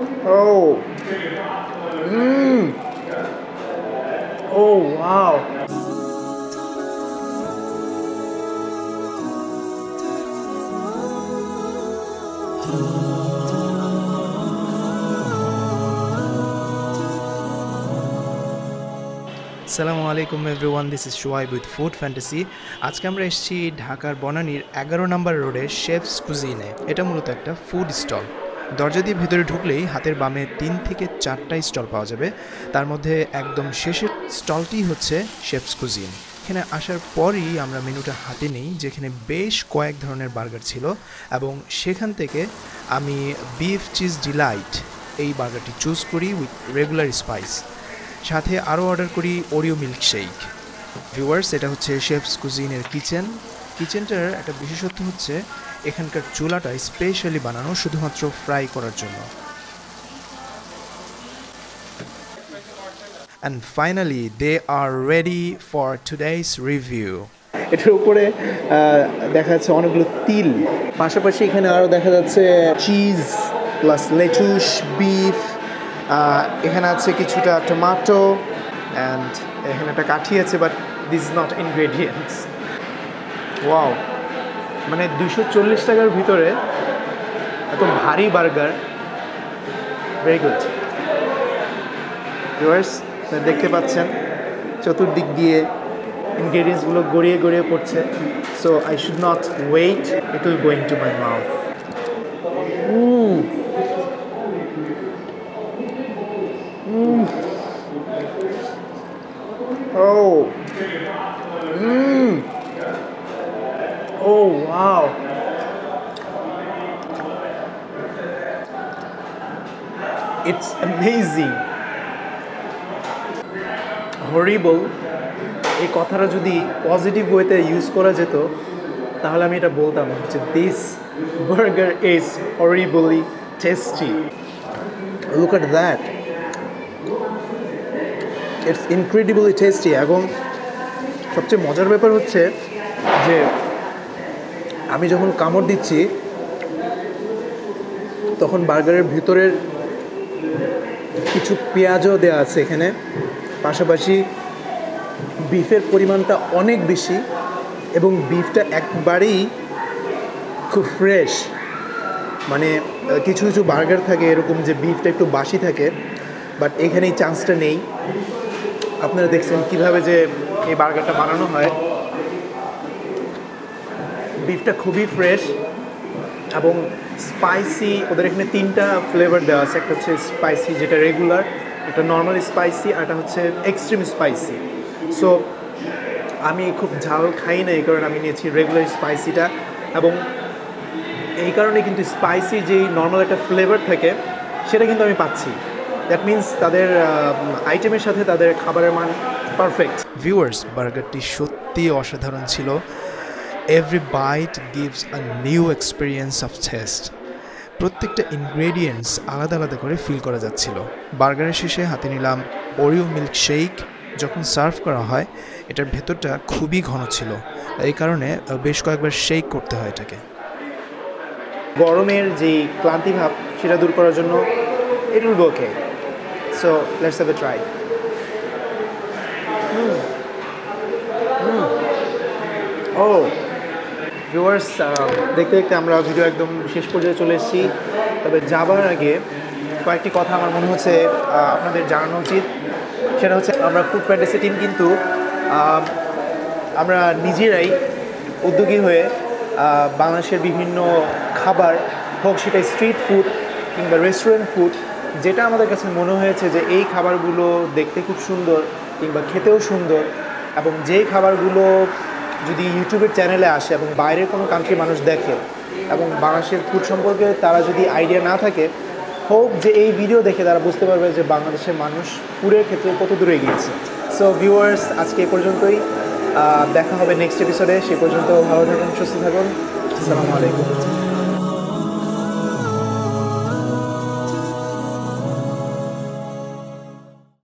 Oh. Oh, wow. আসসালামু আলাইকুম everyone, this is Shoaib with food fantasy. আজকে আমরা এসেছি ঢাকার বনানীর 11 নম্বর রোডে শেফস কুজিনে। এটা মূলত একটা ফুড স্টল। দরজা দিয়ে ভেতরে ঢুকলেই হাতের বামে 3 থেকে 4টা স্টল পাওয়া যাবে। তার মধ্যে একদম শেষের স্টলটি হচ্ছে শেফস কুজিন। এখানে আসার পরই আমরা মেনুটা হাতে নিই, যেখানে বেশ কয়েক ধরনের বার্গার ছিল, এবং সেখান থেকে আমি বিফ চিজ ডিলাইট এই বার্গারটি চুজ করি উইথ রেগুলার স্পাইস। সাথে আরও অর্ডার করি ওরিও মিল্কশেক। ভিউয়ার্স, এটা হচ্ছে শেফস কুজিনের কিচেনটার একটা বিশেষত্ব হচ্ছে এখানকার চুলাটা স্পেশালি বানানো শুধুমাত্র ফ্রাই করার জন্য। And finally they are ready for today's review. এটার উপরে দেখা যাচ্ছে অনেকগুলো তিল, পাশাপাশি এখানে আরও দেখা যাচ্ছে চিজ প্লাস লেটুস, বিফ, এখানে আছে কিছুটা টমেটো, অ্যান্ড এখানে একটা কাঠি আছে, but this is not ingredients. Wow, মানে 240 টাকার ভিতরে এত ভারী বার্গার, ভেরি গুড। ভিউয়ার্স, দেখতে পাচ্ছেন চতুর্দিক দিয়ে ইনগ্রেডিয়েন্টসগুলো গড়িয়ে গড়িয়ে পড়ছে। So I should not wait, it will go into my mouth. Oh. Oh, wow. It's amazing. Horrible এই কথাটা যদি পজিটিভ ওয়েতে ইউজ করা যেত তাহলে আমি এটা বলতাম যে this burger is হরিবলি tasty. Look at that, it's incredibly tasty. এবং সবচেয়ে মজার ব্যাপার হচ্ছে যে আমি যখন কামড় দিচ্ছি তখন বার্গারের ভিতরের কিছু পেঁয়াজও দেওয়া আছে এখানে, পাশাপাশি বিফের পরিমাণটা অনেক বেশি, এবং বিফটা একবারেই খুব ফ্রেশ। মানে কিছু কিছু বার্গার থাকে এরকম যে বিফটা একটু বাসি থাকে, বাট এখানে এই চান্সটা নেই। আপনারা দেখছেন কীভাবে যে এই বার্গারটা বানানো হয়। বিফটা খুবই ফ্রেশ এবং স্পাইসি। ওদের এখানে 3টা ফ্লেভার দেওয়া আছে, একটা হচ্ছে স্পাইসি যেটা রেগুলার, একটা নর্মাল স্পাইসি, আর একটা হচ্ছে এক্সট্রিম স্পাইসি। সো আমি খুব ঝাল খাই না, এই কারণে আমি নিয়েছি রেগুলার স্পাইসিটা। এবং এই কারণে কিন্তু স্পাইসি যেই নর্মাল একটা ফ্লেভার থাকে সেটা কিন্তু আমি পাচ্ছি। দ্যাট মিনস তাদের আইটেমের সাথে তাদের খাবারের মান পারফেক্ট। ভিউয়ার্স, বার্গারটি সত্যি অসাধারণ ছিল। Every bite gives a new experience of taste. প্রত্যেকটা ইনগ্রেডিয়েন্টস আলাদা আলাদা করে ফিল করা যাচ্ছিল। বার্গারের শেষে হাতে নিলাম ওরিও মিল্কশেক। যখন সার্ভ করা হয় এটার ভেতরটা খুবই ঘন ছিল, এই কারণে বেশ কয়েকবার শেক করতে হয় এটাকে। গরমের যে ক্লান্তি ভাব সেটা দূর করার জন্য it will be okay. So let's have a try. ও ভিউয়ার্স, দেখতে দেখতে আমরা ভিডিও একদম শেষ পর্যায়ে চলে এসেছি। তবে যাবার আগে কয়েকটি কথা আমার মনে হচ্ছে আপনাদের জানানো উচিত। সেটা হচ্ছে আমরা ফুড ফ্যান্টাসি টিম কিন্তু আমরা নিজেরাই উদ্যোগী হয়ে বাংলাদেশের বিভিন্ন খাবার, হোক সেটা স্ট্রিট ফুড কিংবা রেস্টুরেন্ট ফুড, যেটা আমাদের কাছে মনে হয়েছে যে এই খাবারগুলো দেখতে খুব সুন্দর কিংবা খেতেও সুন্দর, এবং যেই খাবারগুলো যদি ইউটিউবের চ্যানেলে আসে এবং বাইরের কোনো কান্ট্রির মানুষ দেখে এবং বাংলাদেশের ফুড সম্পর্কে তারা যদি আইডিয়া না থাকে, হোপ যে এই ভিডিও দেখে তারা বুঝতে পারবে যে বাংলাদেশের মানুষ ফুডের ক্ষেত্রে কত দূরে এগিয়েছে। সো ভিউয়ার্স, আজকে এ পর্যন্তই। দেখা হবে নেক্সট এপিসোডে। সে পর্যন্ত ভালো থাকুন, সুস্থ থাকুন। আসসালামু আলাইকুম।